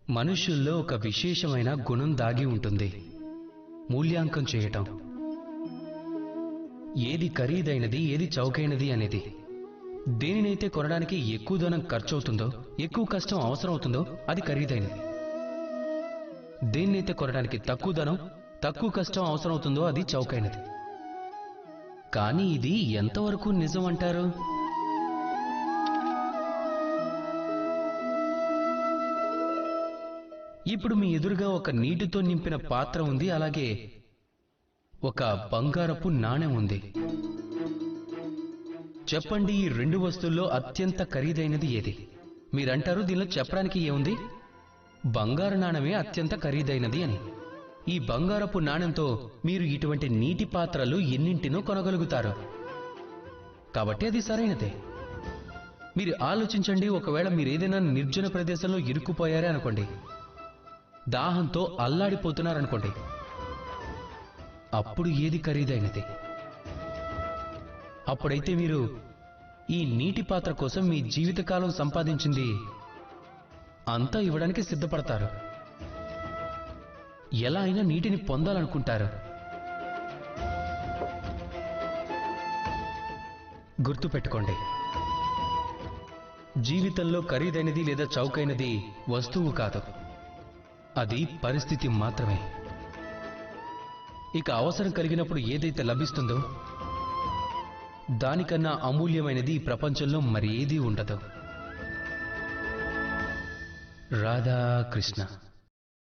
మనుషుల్లో ఒక విశేషమైన గుణం దాగి ఉంటుంది, మూల్యాంకం చేయటం. ఏది ఖరీదైనది, ఏది చౌకైనది అనేది. దేనినైతే కొనడానికి ఎక్కువ ధనం ఖర్చవుతుందో, ఎక్కువ కష్టం అవసరం అవుతుందో అది ఖరీదైనది. దేన్నైతే కొనడానికి తక్కువ ధనం, తక్కువ కష్టం అవసరం అవుతుందో అది చౌకైనది. కానీ ఇది ఎంతవరకు నిజం అంటారు? ఇప్పుడు మీ ఎదురుగా ఒక నీటితో నింపిన పాత్ర ఉంది, అలాగే ఒక బంగారపు నాణెం ఉంది. చెప్పండి, ఈ రెండు వస్తువుల్లో అత్యంత ఖరీదైనది ఏది? మీరంటారు దీనిలో చెప్పడానికి ఏముంది, బంగారు నాణెమే అత్యంత ఖరీదైనది అని. ఈ బంగారపు నాణెంతో మీరు ఇటువంటి నీటి పాత్రలు ఎన్నింటినో కొనగలుగుతారు, కాబట్టి అది సరైనదే. మీరు ఆలోచించండి, ఒకవేళ మీరు ఏదైనా నిర్జన ప్రదేశంలో ఇరుక్కుపోయారే అనుకోండి, దాహంతో అల్లాడిపోతున్నారనుకోండి, అప్పుడు ఏది ఖరీదైనది? అప్పుడైతే మీరు ఈ నీటి పాత్ర కోసం మీ జీవితకాలం సంపాదించింది అంతా ఇవ్వడానికి సిద్ధపడతారు. ఎలా అయినా నీటిని పొందాలనుకుంటారు. గుర్తుపెట్టుకోండి, జీవితంలో ఖరీదైనది లేదా చౌకైనది వస్తువు కాదు, అది పరిస్థితి మాత్రమే. ఇక అవసరం కలిగినప్పుడు ఏదైతే లభిస్తుందో దానికన్నా అమూల్యమైనది ఈ ప్రపంచంలో మరి ఏదీ ఉండదు. రాధాకృష్ణ.